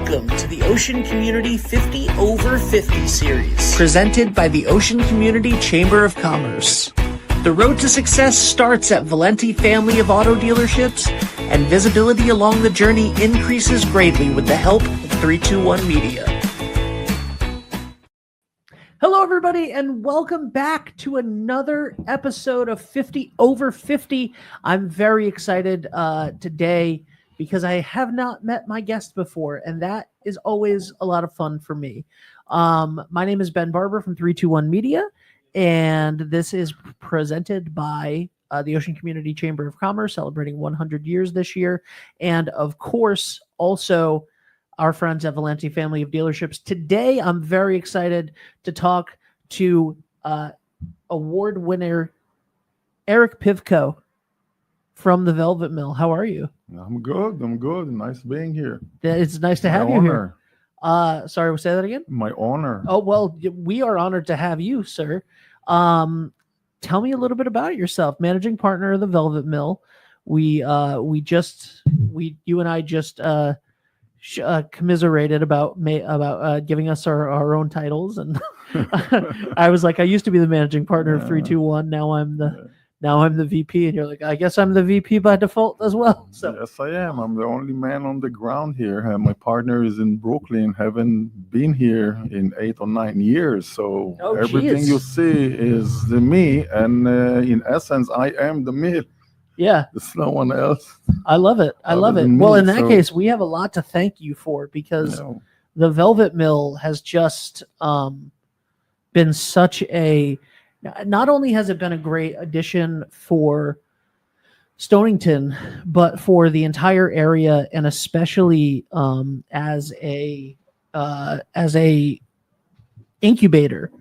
Welcome to the Ocean Community 50 Over 50 series, presented by the Ocean Community Chamber of Commerce. The road to success starts at Valenti family of auto dealerships, and visibility along the journey increases greatly with the help of 321 Media. Hello, everybody, and welcome back to another episode of 50 Over 50. I'm very excited today because I have not met my guest before, and that is always a lot of fun for me. My name is Ben Barber from 321 Media, and this is presented by the Ocean Community Chamber of Commerce, celebrating 100 years this year, and of course, also our friends at Valenti Family of Dealerships. Today, I'm very excited to talk to award winner Eric Pivco from the Velvet Mill. How are you? I'm good. Nice being here. It's nice to have you here. Sorry, say that again? My honor. Oh, well, we are honored to have you, sir. Tell me a little bit about yourself. Managing partner of the Velvet Mill. You and I just commiserated about giving us our own titles, and I was like, I used to be the managing partner of 321. Now I'm the VP, and you're like, I guess I'm the VP by default as well. So yes, I am. I'm the only man on the ground here. My partner is in Brooklyn. Haven't been here in 8 or 9 years. So everything you see is me, and in essence, I am the mill. Yeah, there's no one else. I love it. Well, in that case, we have a lot to thank you for, because the Velvet Mill has just been such a. Not only has it been a great addition for Stonington, but for the entire area, and especially as a incubator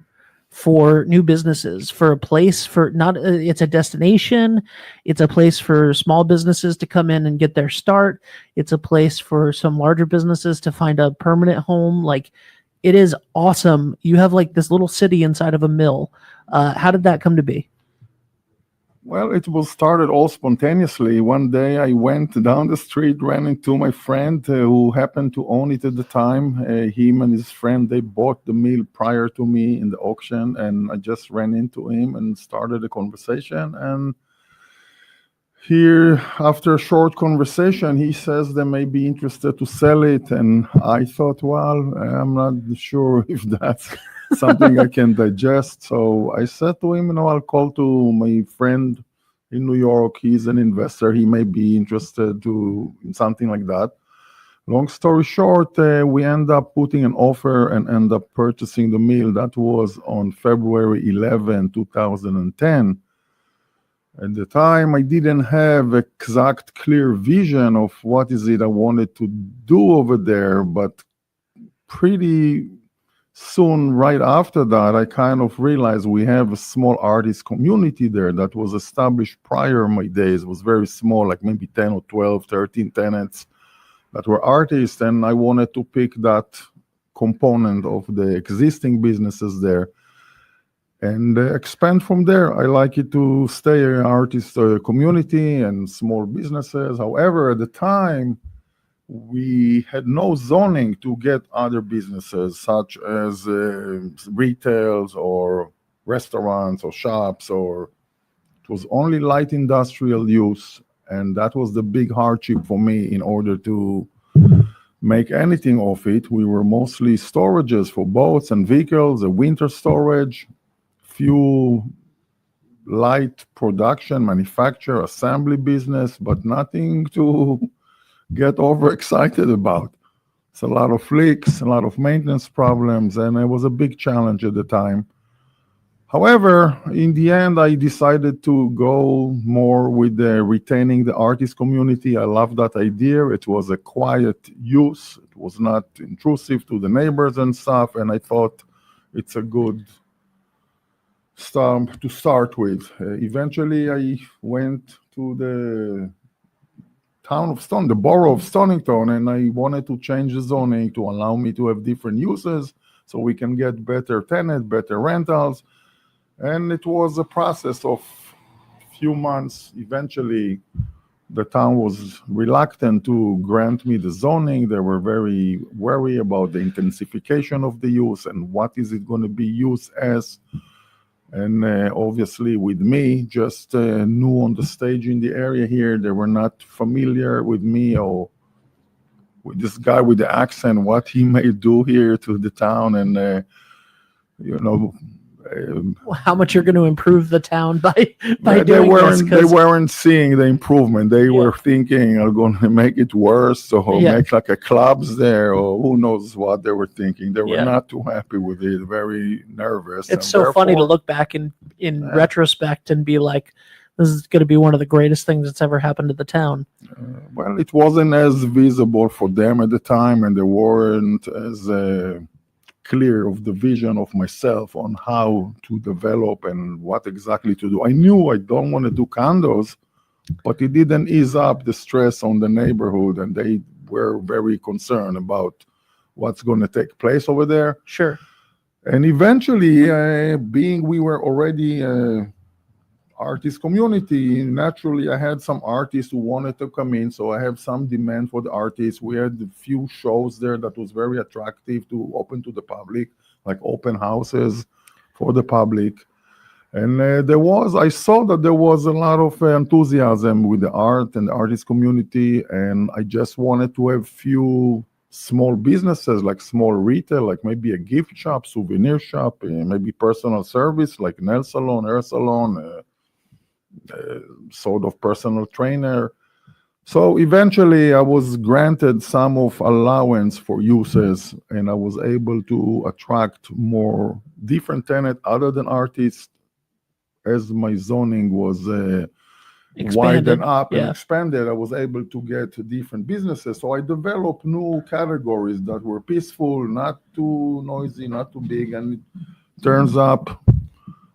for new businesses, for a place for it's a destination. It's a place for small businesses to come in and get their start. It's a place for some larger businesses to find a permanent home. Like, it is awesome. You have like this little city inside of a mill. How did that come to be? Well, it was started all spontaneously. One day I went down the street, ran into my friend who happened to own it at the time. Him and his friend, they bought the mill prior to me in the auction, and I just ran into him and started a conversation. And here, after a short conversation, he says they may be interested to sell it. And I thought, well, I'm not sure if that's something I can digest. So I said to him, I'll call to my friend in New York. He's an investor. He may be interested in something like that. Long story short, we end up putting an offer and end up purchasing the mill. That was on February 11, 2010. At the time, I didn't have exact clear vision of what is it I wanted to do over there, but pretty soon, right after that, I kind of realized we have a small artist community there that was established prior my days. It was very small, like maybe 10 or 12, 13 tenants that were artists, and I wanted to pick that component of the existing businesses there and expand from there. I like it to stay an artist community and small businesses. However, at the time, we had no zoning to get other businesses, such as retails or restaurants or shops, or it was only light industrial use. And that was the big hardship for me in order to make anything of it. We were mostly storages for boats and vehicles, a winter storage, few light production, manufacture, assembly business, but nothing to get overexcited about. It's a lot of leaks, a lot of maintenance problems, and it was a big challenge at the time. However, in the end, I decided to go more with retaining the artist community. I love that idea. It was a quiet use. It was not intrusive to the neighbors and stuff, and I thought it's a good stump to start with. Eventually, I went to the the borough of Stonington, and I wanted to change the zoning to allow me to have different uses so we can get better tenant, better rentals. And it was a process of few months. Eventually, the town was reluctant to grant me the zoning. They were very wary about the intensification of the use and what is it going to be used as. And obviously, with me, just new on the stage in the area here, they were not familiar with me or with this guy with the accent, what he may do here to the town, and you know. How much you're going to improve the town by They doing this? they weren't seeing the improvement. They were thinking, "I'm going to make it worse, or make like a clubs there, or who knows what they were thinking." They were not too happy with it. Very nervous. It's so funny to look back in retrospect and be like, "This is going to be one of the greatest things that's ever happened to the town." Well, it wasn't as visible for them at the time, and they weren't as clear of the vision of myself on how to develop and what exactly to do. I knew I don't want to do condos, but it didn't ease up the stress on the neighborhood, and they were very concerned about what's going to take place over there. Sure. And eventually, being we were already artist community, naturally I had some artists who wanted to come in, so I have some demand for the artists. We had a few shows there that was very attractive to open to the public, like open houses for the public. And I saw that there was a lot of enthusiasm with the art and the artist community, and I just wanted to have few small businesses, like small retail, like maybe a gift shop, souvenir shop, maybe personal service, like nail salon, hair salon, sort of personal trainer. So eventually I was granted some of allowance for uses, and I was able to attract more different tenants other than artists as my zoning was widened up and expanded. I was able to get different businesses. So I developed new categories that were peaceful, not too noisy, not too big, and it turns up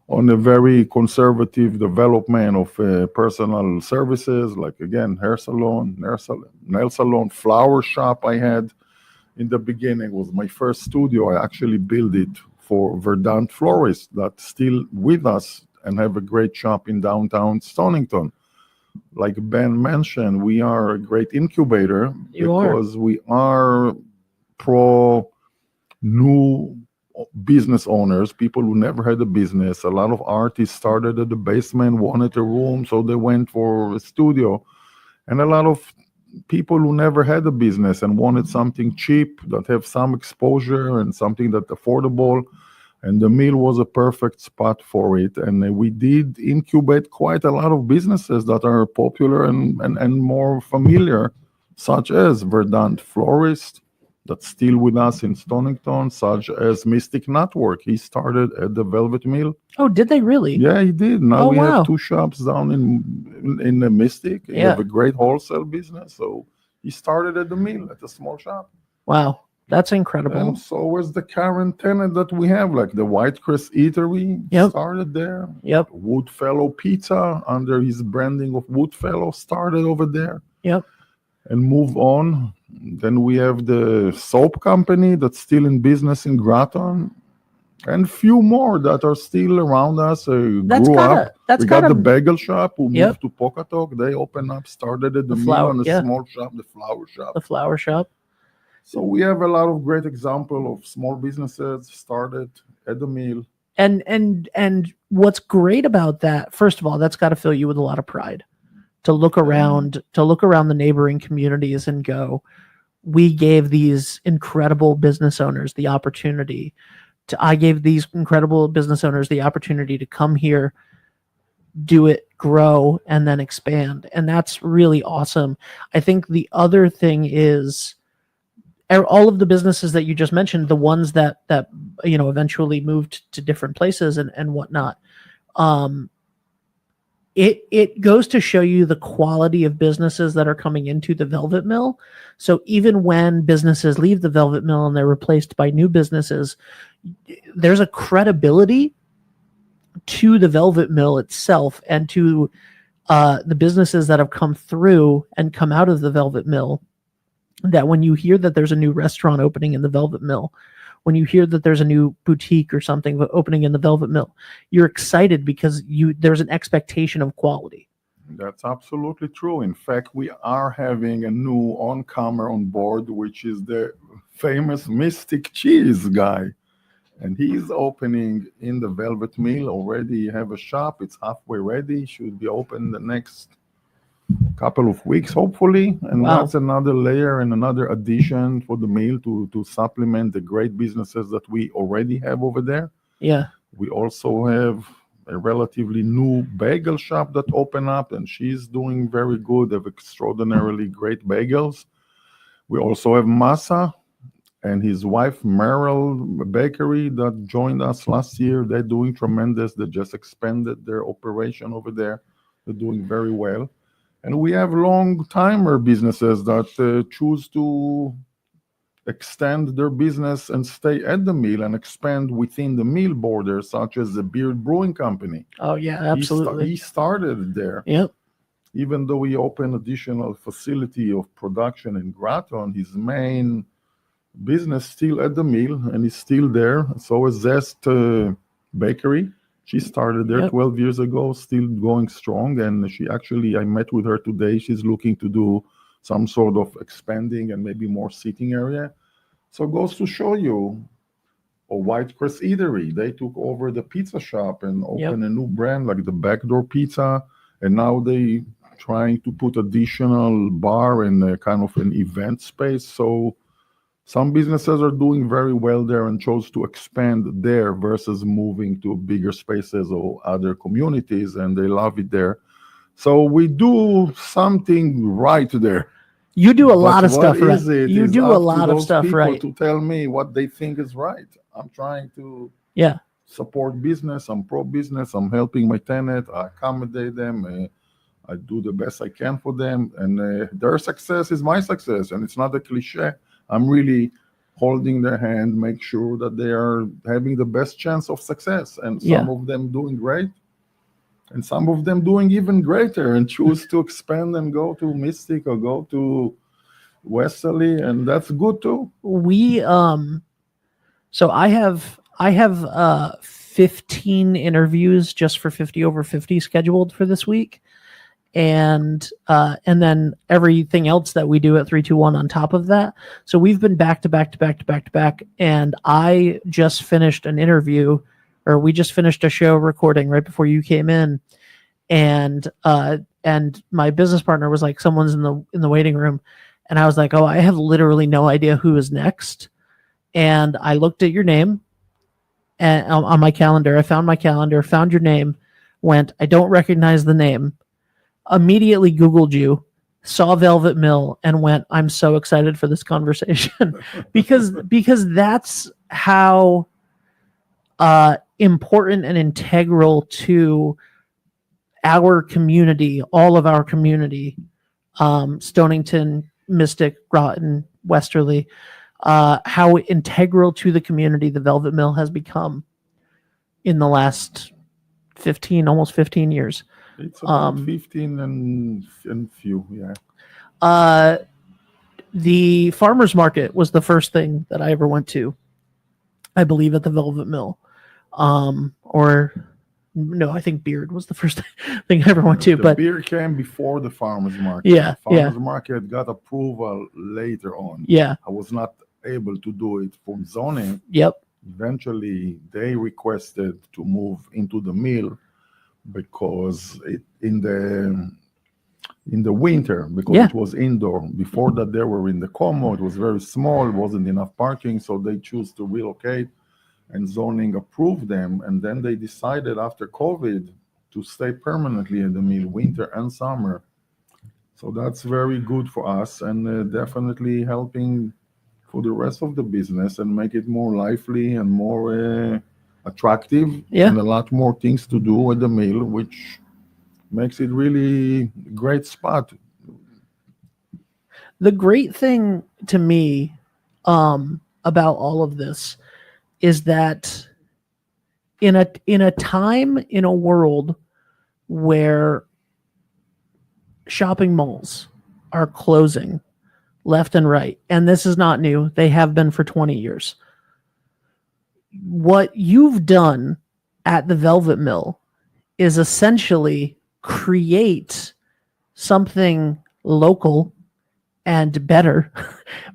on a very conservative development of personal services, like, again, hair salon, nail salon, flower shop I had in the beginning. Was my first studio. I actually built it for Verdant florists that's still with us and have a great shop in downtown Stonington. Like Ben mentioned, we are a great incubator because we are pro new business owners, people who never had a business. A lot of artists started at the basement, wanted a room, so they went for a studio. And a lot of people who never had a business and wanted something cheap that have some exposure and something that's affordable. And the mill was a perfect spot for it. And we did incubate quite a lot of businesses that are popular and more familiar, such as Verdant Florist, that's still with us in Stonington, such as Mystic Network. He started at the Velvet Mill. Oh, did they really? Yeah, he did. Now we have two shops down in the Mystic. He have a great wholesale business. So he started at the mill, at a small shop. Wow, that's incredible. And so was the current tenant that we have, like the Whitecrest Eatery started there. Yep. Woodfellow Pizza, under his branding of Woodfellow, started over there. Yep. And move on. Then we have the soap company that's still in business in Groton, and few more that are still around us. We got the bagel shop who moved to Pocatock. They opened up, started at the mill on a small shop, the flower shop. The flower shop. So we have a lot of great example of small businesses started at the mill. And what's great about that, first of all, that's got to fill you with a lot of pride. To look around the neighboring communities and go, we gave these incredible business owners the opportunity to come here, do it, grow, and then expand. And that's really awesome. I think the other thing is all of the businesses that you just mentioned, the ones that eventually moved to different places and whatnot, it goes to show you the quality of businesses that are coming into the Velvet Mill. So even when businesses leave the Velvet Mill and they're replaced by new businesses, there's a credibility to the Velvet Mill itself and to the businesses that have come through and come out of the Velvet Mill, that when you hear that there's a new restaurant opening in the Velvet Mill, when you hear that there's a new boutique or something opening in the Velvet Mill, you're excited because there's an expectation of quality. That's absolutely true. In fact, we are having a new on-comer on board, which is the famous Mystic Cheese guy. And he's opening in the Velvet Mill. Already have a shop. It's halfway ready. Should be open the next couple of weeks, hopefully. And Wow. that's another layer and another addition for the mill to supplement the great businesses that we already have over there. Yeah. We also have a relatively new bagel shop that opened up, and she's doing very good, have extraordinarily great bagels. We also have Masa and his wife Merrill Bakery that joined us last year. They're doing tremendous. They just expanded their operation over there. They're doing very well. And we have long timer businesses that choose to extend their business and stay at the mill and expand within the mill borders, such as the Beard Brewing Company. Oh yeah, absolutely. He started there. Yep. Even though he opened additional facility of production in Groton, his main business still at the mill, and he's still there. So is Zest Bakery. She started there 12 years ago, still going strong. And I met with her today. She's looking to do some sort of expanding and maybe more seating area. So it goes to show you, or Whitecrest Eatery, they took over the pizza shop and opened a new brand like the Backdoor Pizza. And now they trying to put additional bar and a kind of an event space. So some businesses are doing very well there and chose to expand there versus moving to bigger spaces or other communities, and they love it there. So we do something right there. You do a lot of stuff right. You do a lot of stuff right. To tell me what they think is right. I'm trying to support business. I'm pro-business. I'm helping my tenant. I accommodate them. I do the best I can for them. And their success is my success. And it's not a cliche. I'm really holding their hand, make sure that they are having the best chance of success. And some of them doing great. And some of them doing even greater and choose to expand and go to Mystic or go to Westerly, and that's good too. So I have 15 interviews just for 50 over 50 scheduled for this week. And then everything else that we do at 321 on top of that. So we've been back to back to back to back to back. And I just finished an interview, or we just finished a show recording right before you came in. And my business partner was like, someone's in the waiting room. And I was like, oh, I have literally no idea who is next. And I looked at your name and on my calendar. I found my calendar, found your name, went, I don't recognize the name. Immediately Googled you, saw Velvet Mill, and went, I'm so excited for this conversation. because that's how important and integral to our community, all of our community, Stonington, Mystic, Groton, Westerly, how integral to the community the Velvet Mill has become in the last almost 15 years. It's about 15 and few, yeah. The farmer's market was the first thing that I ever went to, I believe, at the Velvet Mill. No, I think Beard was the first thing I ever went to. But Beard came before the farmer's market. Yeah, the farmer's market got approval later on. Yeah, I was not able to do it from zoning. Yep. Eventually, they requested to move into the mill because in the winter, because it was indoor. Before that, they were in the Como. It was very small. It wasn't enough parking, so they chose to relocate. And zoning approved them, and then they decided after COVID to stay permanently in the mill, winter and summer. So that's very good for us, and definitely helping for the rest of the business and make it more lively and more attractive, and a lot more things to do at the mill, which makes it really a great spot. The great thing to me about all of this is that in a time, in a world where shopping malls are closing left and right, and this is not new, they have been for 20 years. What you've done at the Velvet Mill is essentially create something local and better,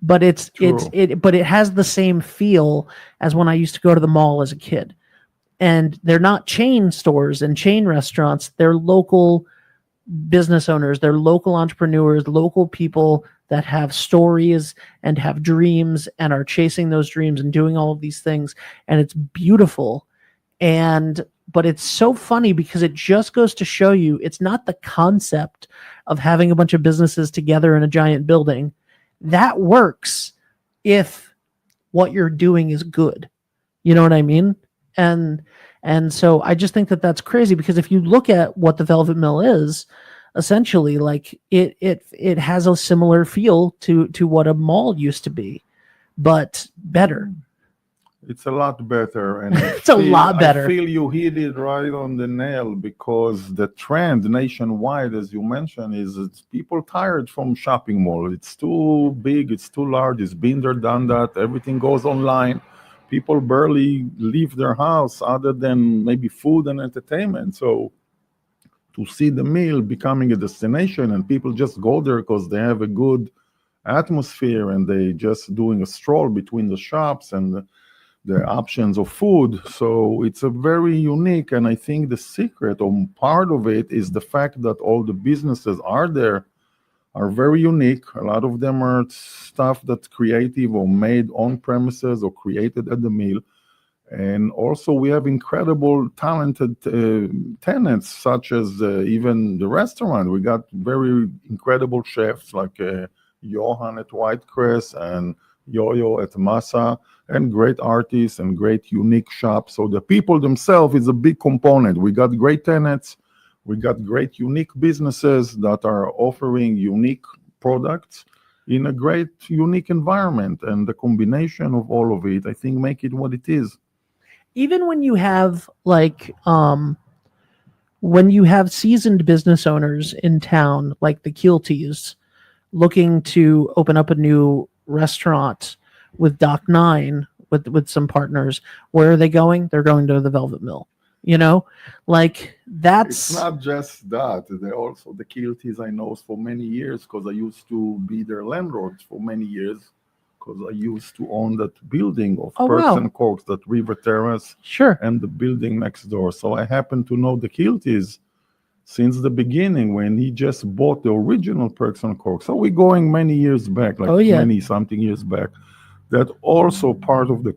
but True. but it has the same feel as when I used to go to the mall as a kid. And they're not chain stores and chain restaurants, they're local business owners, they're local entrepreneurs, local people that have stories and have dreams and are chasing those dreams and doing all of these things, and it's beautiful. And but it's so funny because it just goes to show you it's not the concept of having a bunch of businesses together in a giant building that works if what you're doing is good. You know what I mean? And and so I just think that that's crazy because if you look at what the Velvet Mill is, essentially, like it has a similar feel to what a mall used to be, but better. It's a lot better, and It's a lot I better. feel you hit it right on the nail because the trend nationwide, as you mentioned, is it's people tired from shopping mall. It's too big, it's too large, it's been there, done that. Everything goes online. People barely leave their house other than maybe food and entertainment. So to see the mill becoming a destination and people just go there because they have a good atmosphere and they just doing a stroll between the shops and the options of food. So it's a very unique, and I think the secret or part of it is the fact that all the businesses are there are very unique. A lot of them are stuff that's creative or made on premises or created at the mill. And also, we have incredible, talented tenants, such as even the restaurant. We got very incredible chefs like Johan at Whitecrest and Yo-Yo at Masa, and great artists and great unique shops. So the people themselves is a big component. We got great tenants, we got great unique businesses that are offering unique products in a great unique environment. And the combination of all of it, I think, make it what it is. Even when you have when you have seasoned business owners in town like the Keelties looking to open up a new restaurant with Doc 9 with some partners, where are they going? They're going to the Velvet Mill. You know, like It's that's not just that. They also the Kilties I know for many years because I used to be their landlord for many years because I used to own that building of oh Perks wow, and Corks, that River Terrace, sure, and the building next door. So I happen to know the Kilties since the beginning when he just bought the original Perks and Corks. So we're going many years back, like oh yeah, 20 something years back. That also part of the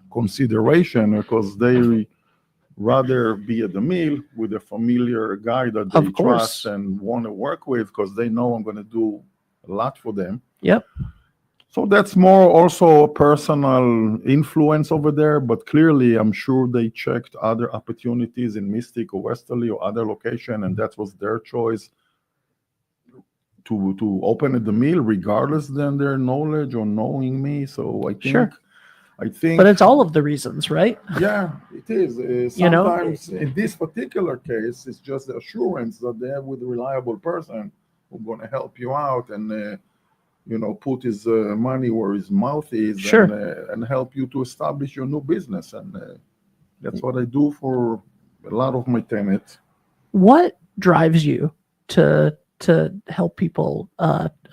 consideration because they rather be at the mill with a familiar guy that they of trust course, and want to work with because they know I'm going to do a lot for them. yep, So that's more also a personal influence over there, but clearly I'm sure they checked other opportunities in Mystic or Westerly or other location, and that was their choice to open at the mill, regardless than their knowledge or knowing me. So sure. I But think it's all of the reasons, right? yeah, it is. You know, Sometimes in this particular case, it's just the assurance that they have with a reliable person who's going to help you out and put his money where his mouth is sure. and help you to establish your new business. And that's what I do for a lot of my tenants. What drives you to help people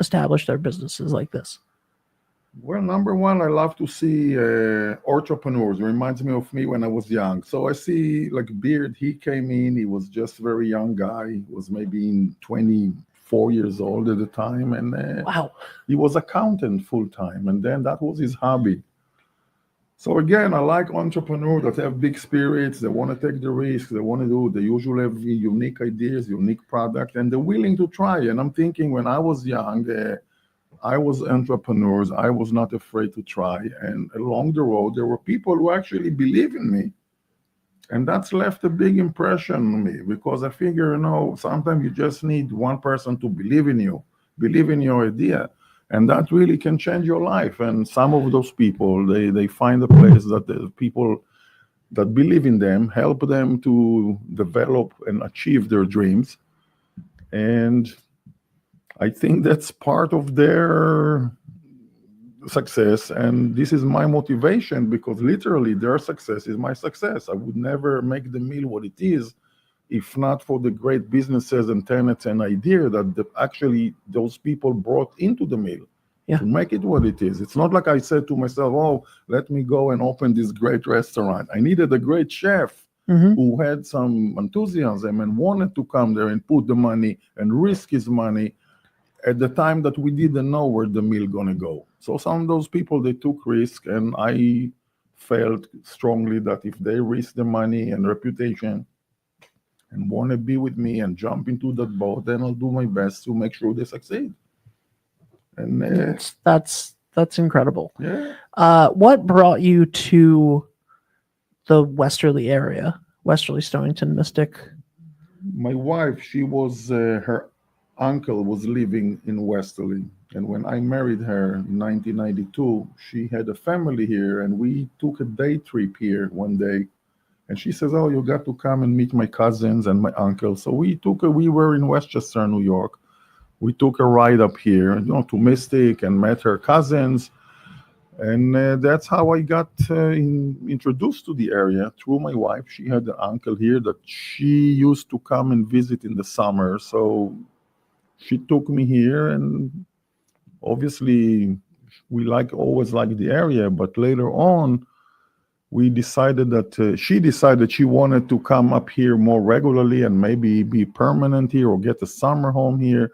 establish their businesses like this? Well, number one, I love to see entrepreneurs. It reminds me of me when I was young. So I see like Beard, he came in, he was just a very young guy. He was maybe in 24 years old at the time. And Wow. he was accountant full time. And then that was his hobby. So again, I like entrepreneurs that have big spirits. They want to take the risk. They want to do. They usually have unique ideas, unique product, and they're willing to try. And I'm thinking when I was young, I was entrepreneurs. I was not afraid to try. And along the road, there were people who actually believe in me. And that's left a big impression on me because I figure, sometimes you just need one person to believe in you, believe in your idea. And that really can change your life. And some of those people, they find a place that the people that believe in them help them to develop and achieve their dreams. And I think that's part of their success. And this is my motivation because literally their success is my success. I would never make the meal what it is if not for the great businesses and tenants and idea that actually those people brought into the mill Yeah. to make it what it is. It's not like I said to myself, oh, let me go and open this great restaurant. I needed a great chef who had some enthusiasm and wanted to come there and put the money and risk his money at the time that we didn't know where the mill gonna go. So some of those people, they took risk, and I felt strongly that if they risk the money and reputation and want to be with me and jump into that boat, then I'll do my best to make sure they succeed. And That's incredible. yeah, What brought you to the Westerly area, Westerly, Stonington, Mystic? my wife, she was her uncle was living in Westerly, and when I married her in 1992, she had a family here, and we took a day trip here one day. And she says, "Oh, you got to come and meet my cousins and my uncle." So we were in Westchester, New York. We took a ride up here, to Mystic and met her cousins. And that's how I got introduced to the area through my wife. She had an uncle here that she used to come and visit in the summer. So she took me here, and obviously we always liked the area. But later on, we decided that she decided she wanted to come up here more regularly and maybe be permanent here or get a summer home here.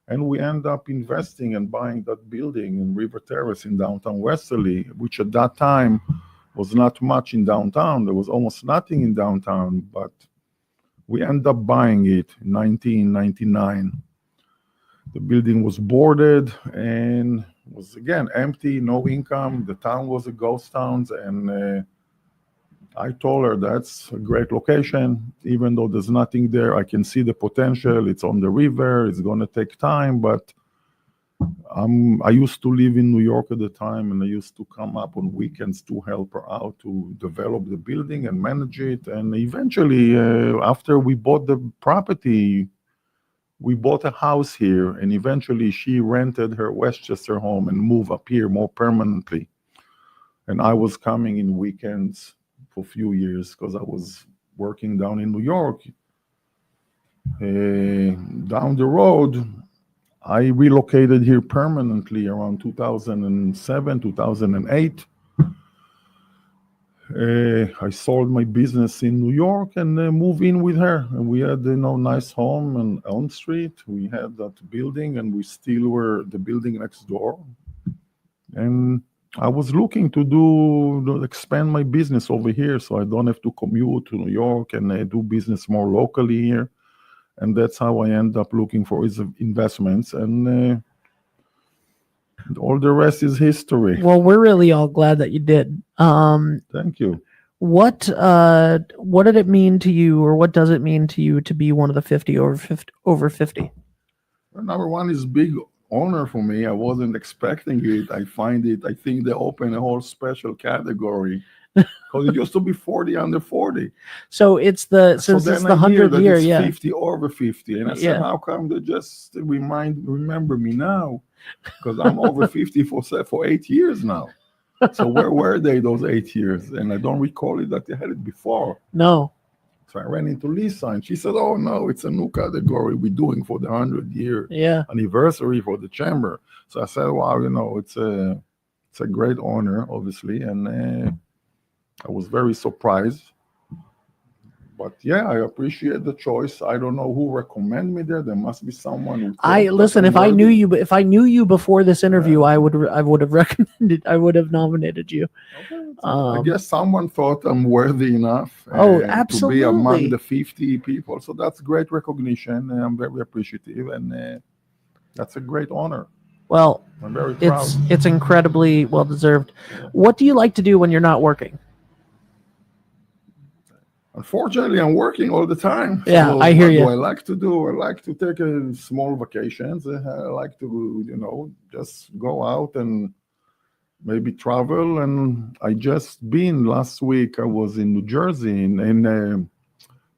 And we end up investing and buying that building in River Terrace in downtown Westerly, which at that time was not much in downtown. There was almost nothing in downtown, but we end up buying it in 1999. The building was boarded and was again empty, no income. The town was a ghost town, and I told her that's a great location. Even though there's nothing there, I can see the potential. It's on the river. It's going to take time, but I used to live in New York at the time, and I used to come up on weekends to help her out to develop the building and manage it. And eventually, after we bought the property, we bought a house here, and eventually she rented her Westchester home and moved up here more permanently. And I was coming in weekends for a few years because I was working down in New York. Down the road, I relocated here permanently around 2007, 2008. I sold my business in New York and moved in with her. And we had nice home on Elm Street. We had that building, and we still were the building next door. And I was looking to expand my business over here, so I don't have to commute to New York and do business more locally here. And that's how I end up looking for his investments, and all the rest is history. Well, we're really all glad that you did. Thank you. What did it mean to you, or what does it mean to you to be one of the 50 over 50? Well, number one is big honor for me. I wasn't expecting it. I think they opened a whole special category because it used to be 40 under 40. So it's since it's the 100th year, yeah. 50 over 50, and I said, how come they just remember me now? Because I'm over 50 for 8 years now. So where were they those 8 years? And I don't recall it that they had it before. No. So I ran into Lisa, and she said, "Oh no, it's a new category we're doing for the 100-year anniversary for the chamber." So I said, "Wow, it's a great honor, obviously," and I was very surprised. But yeah, I appreciate the choice. I don't know who recommended me there. There must be someone who listen. If I knew you before this interview, I would have recommended. I would have nominated you. Okay. I guess someone thought I'm worthy enough absolutely. to be among the 50 people. So that's great recognition. I'm very appreciative, and that's a great honor. Well, I'm very proud. It's incredibly well deserved. What do you like to do when you're not working? Unfortunately, I'm working all the time. Yeah, so I hear you. What do I like to do? I like to take a small vacations. I like to, just go out and maybe travel. And I just been last week. I was in New Jersey, in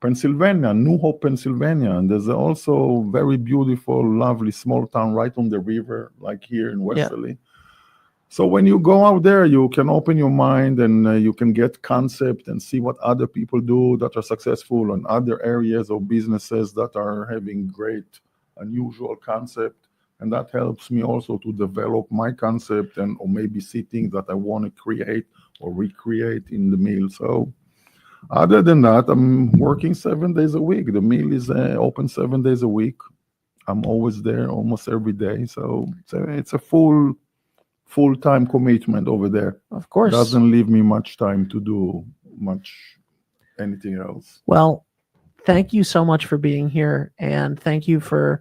Pennsylvania, New Hope, Pennsylvania. And there's also very beautiful, lovely small town right on the river, like here in Westerly. So when you go out there, you can open your mind and you can get concept and see what other people do that are successful in other areas or businesses that are having great, unusual concept. And that helps me also to develop my concept and or maybe see things that I want to create or recreate in the mill. So other than that, I'm working 7 days a week. The mill is open 7 days a week. I'm always there almost every day. So it's a full-time commitment over there. Of course. Doesn't leave me much time to do much anything else. Well, thank you so much for being here, and thank you for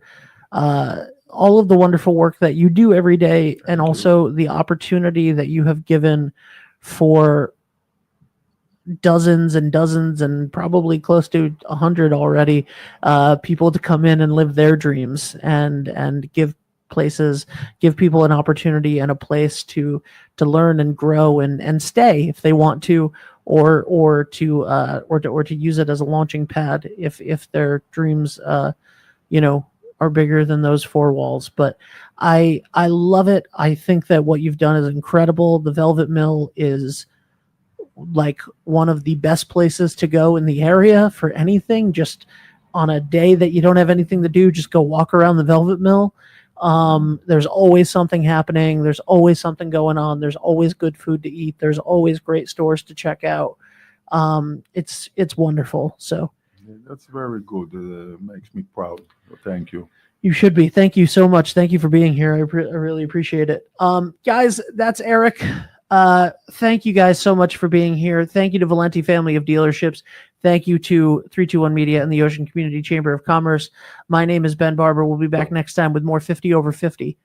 all of the wonderful work that you do every day, and also the opportunity that you have given for dozens and dozens and probably close to 100 already people to come in and live their dreams and give people an opportunity and a place to learn and grow and stay if they want to, or to use it as a launching pad if their dreams are bigger than those four walls. But I love it. I think that what you've done is incredible. The Velvet Mill is like one of the best places to go in the area for anything. Just on a day that you don't have anything to do, just go walk around the Velvet Mill. There's always something happening. There's always something going on. There's always good food to eat. There's always great stores to check out. It's wonderful. So that's very good. Makes me proud. Thank you. You should be. Thank you so much. Thank you for being here. I really appreciate it. Guys, that's Eric. Thank you guys so much for being here. Thank you to Valenti Family of Dealerships. Thank you to 321 Media and the Ocean Community Chamber of Commerce. My name is Ben Barber. We'll be back next time with more 50 over 50.